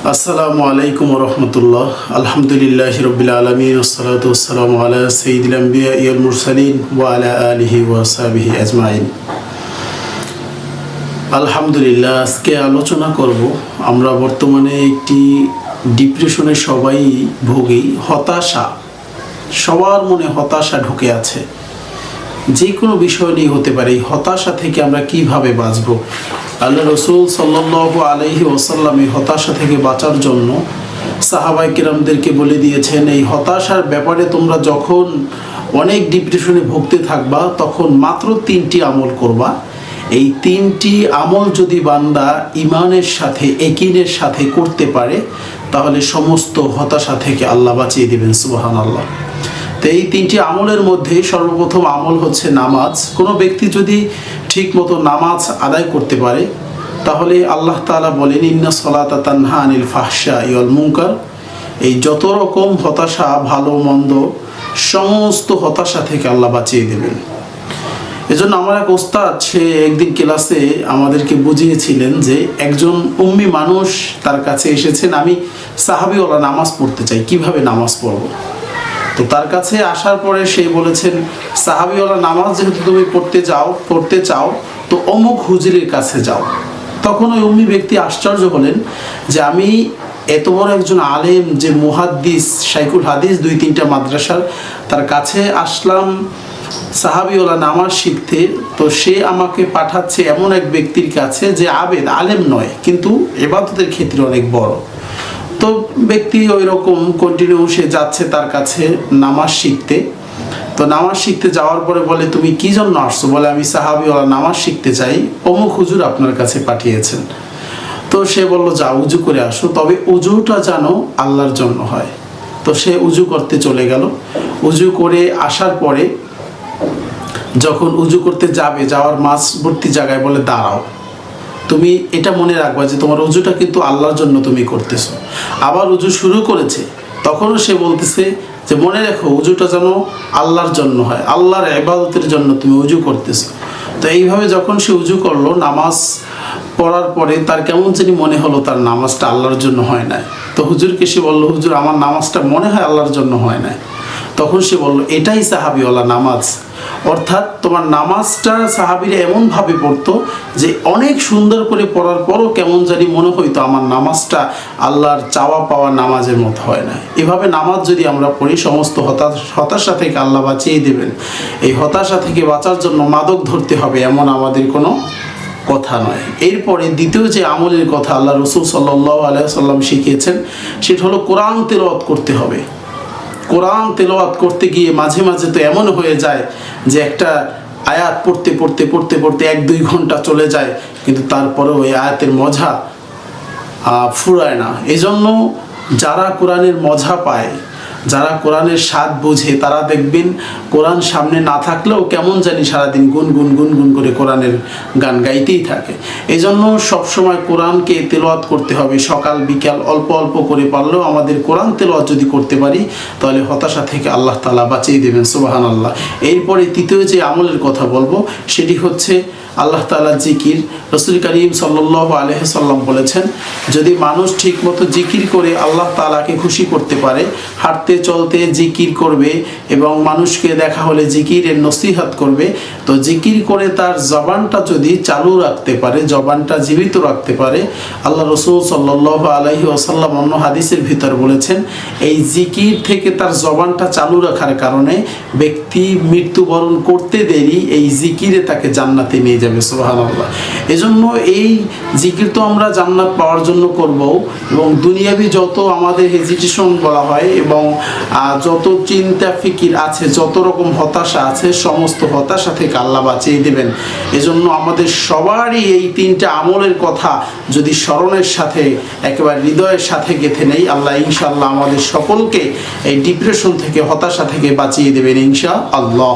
আসসালামু আলাইকুম রহমতুল্লাহ। আলহামদুলিল্লাহ রবিল আলমিন ওসসালাতু ওয়াসসালামু আলা সাইয়্যিদিল আম্বিয়া ওয়াল মুরসালিন ওয়া আলা আলিহি ওয়া সাহবিহি আজমাইন। আলহামদুলিল্লাহ, আজকে আলোচনা করব আমরা বর্তমানে একটি ডিপ্রেশনে সবাই ভুগি। হতাশা, সবার মনে হতাশা ঢুকে আছে। যে কোনো বিষয় নিয়ে হতে পারে। এই হতাশা থেকে আমরা কিভাবে বাঁচব? আল্লাহ রসুল সাল্লাল্লাহু আলাইহি ওয়াসাল্লাম এই হতাশা থেকে বাঁচার জন্য সাহাবায়ে কেরামদেরকে বলে দিয়েছেন, এই হতাশার ব্যাপারে তোমরা যখন অনেক ডিপ্রেশনে ভুগতে থাকবা তখন মাত্র 3টি আমল করবা। এই 3টি আমল যদি বান্দা ইমানের সাথে, ইয়াকিনের সাথে করতে পারে তাহলে সমস্ত হতাশা থেকে আল্লাহ বাঁচিয়ে দিবেন। সুবহানাল্লাহ। তো এই 3টি আমলের মধ্যে সর্বপ্রথম আমল হচ্ছে নামাজ। কোনো ব্যক্তি যদি ঠিক মতো নামাজ আদায় করতে পারে তাহলে আল্লাহ তাআলা বলেন, ইন্না সলাতা তানহা আনিল ফাহশাই ওয়াল মুনকার। এই যত রকম হতাশা, ভালো মন্দ, সমস্ত হতাশা থেকে আল্লাহ বাঁচিয়ে দেবেন। এজন্য আমার এক ওস্তাদ, সে একদিন ক্লাসে আমাদেরকে বুঝিয়েছিলেন যে একজন উম্মি মানুষ তার কাছে এসেছেন, আমি সাহাবীওয়ালা নামাজ পড়তে চাই, কিভাবে নামাজ পড়ব? তো তার কাছে আসার পরে সে বলেছেন, সাহাবীওয়ালা নামাজ যেহেতু তুমি পড়তে চাও তো অমুক হুজুরের কাছে যাও। তখন ওই উম্মি ব্যক্তি আশ্চর্য হলেন যে আমি এত বড় একজন আলেম, যে মুহাদ্দিস, শাইখুল হাদিস, 2-3টা মাদ্রাসার, তার কাছে আসলাম সাহাবীওয়ালা নামাজ শিখতে, তো সে আমাকে পাঠাচ্ছে এমন এক ব্যক্তির কাছে যে আবেদ, আলেম নয় কিন্তু ইবাদতের ক্ষেত্রে অনেক বড়। তো ব্যক্তি ওই রকম কন্টিনিউ সে যাচ্ছে তার কাছে নামাজ শিখতে। তো নামাজ শিখতে যাওয়ার পরে বলে, তুমি কি জন্য আসছো? বলে, আমি সাহাবীওয়ালা নামাজ শিখতে চাই, অমুক হুজুর আপনার কাছে পাঠিয়েছেন। তো সে বলল, যাও উজু করে আসো, তবে উজুটা যেন আল্লাহর জন্য হয়। তো সে উজু করতে চলে গেল। উজু করে আসার পরে যখন উজু করতে যাওয়ার মাঝবর্তী জায়গায় বলে, দাঁড়াও, তুমি এটা মনে রাখবা যে তোমার উজুটা কিন্তু আল্লাহর জন্য তুমি করতেছো। আবার উজু শুরু করেছে, তখনও সে বলতেছে যে মনে রেখো উজুটা যেন আল্লাহর জন্য হয়, আল্লাহর ইবাদতের জন্য তুমি উজু করতেছো। তো এইভাবে যখন সে উজু করলো, নামাজ পড়ার পরে তার কেমন জানি মনে হলো তার নামাজটা আল্লাহর জন্য হয় না। তো হুজুরকে সে বলল, হুজুর আমার নামাজটা মনে হয় আল্লাহর জন্য হয় না। তখন সে বলল, এটাই সাহাবীওয়ালা নামাজ। অর্থাৎ তোমার নামাজটা সাহাবীরা এমনভাবে পড়তো যে অনেক সুন্দর করে পড়ার পরও কেমন জানি মনে হইতো আমার নামাজটা আল্লাহর চাওয়া পাওয়া নামাজের মতো হয় না। এভাবে নামাজ যদি আমরা পড়ি, সমস্ত হতাশা থেকে আল্লাহ বাঁচিয়ে দেবেন। এই হতাশা থেকে বাঁচার জন্য মাদক ধরতে হবে এমন আমাদের কোনো কথা নয়। এরপরে দ্বিতীয় যে আমলের কথা আল্লাহ রসুল সাল্লাল্লাহু আলাইহি ওয়াসাল্লাম শিখিয়েছেন, সেটা হলো কোরআন তেলাওয়াত করতে হবে। কোরআন তেলাওয়াত করতে গিয়ে মাঝে মাঝে তো এমন হয়ে যায় যে একটা আয়াত পড়তে 1-2 ঘন্টা চলে যায়, কিন্তু তারপরেও ওই আয়াতের মজা ফুরায় না। এজন্য যারা কোরআনের মজা পায়, যারা কোরআনের স্বাদ বোঝে, তারা দেখবেন কোরআন সামনে না থাকলেও কেমন জানি সারাদিন গুনগুন করে কোরআনের গান গাইতেই থাকে। এজন্য সবসময় কোরআনকে তেলাওয়াত করতে হবে। সকাল বিকাল অল্প অল্প করে পারলেও আমাদের কোরআন তেলাওয়াত যদি করতে পারি তাহলে হতাশা থেকে আল্লাহ তাআলা বাঁচিয়ে দেবেন। সুবহানাল্লাহ। এরপরে তৃতীয় যে আমলের কথা বলবো সেটি হচ্ছে আল্লাহ তাআলার জিকির। রাসূল করিম সাল্লাল্লাহু আলাইহি সাল্লাম বলেছেন, যদি মানুষ ঠিকমতো জিকির করে আল্লাহ তাআলাকে খুশি করতে পারে, হাঁটতে চলতে জিকির করবে এবং মানুষকে দেখা হলে জিকিরের নসিহত করবে, তো জিকির করে তার জবানটা যদি চালু রাখতে পারে, জবানটা জীবিত রাখতে পারে, আল্লাহ রাসূল সাল্লাল্লাহু আলাইহি ওয়াসাল্লাম অন্য হাদিসের ভিতর বলেছেন, এই জিকির থেকে তার জবানটা চালু রাখার কারণে ব্যক্তি মৃত্যুবরণ করতে দেরি এই জিকিরে তাকে জান্নাতে নিয়ে যাবে। সুবহানাল্লাহ। এজন্য এই জিকির তো আমরা জান্নাত পাওয়ার জন্য করব, এবং দুনিয়াবি যত আমাদের হেজিটেশন বলা হয় এবং যত চিন্তা ফিকির আছে, যত রকম হতাশা আছে, সমস্ত হতাশা থেকে আল্লাহ বাঁচিয়ে দেবেন। এজন্য আমাদের সবারই এই 3টা আমলের কথা যদি স্মরণের সাথে একেবারে হৃদয়ের সাথে গেঁথে নেই, আল্লাহ ইনশাআল্লাহ আমাদের সকলকে এই ডিপ্রেশন থেকে, হতাশা থেকে বাঁচিয়ে দেবেন ইনশাআল্লাহ।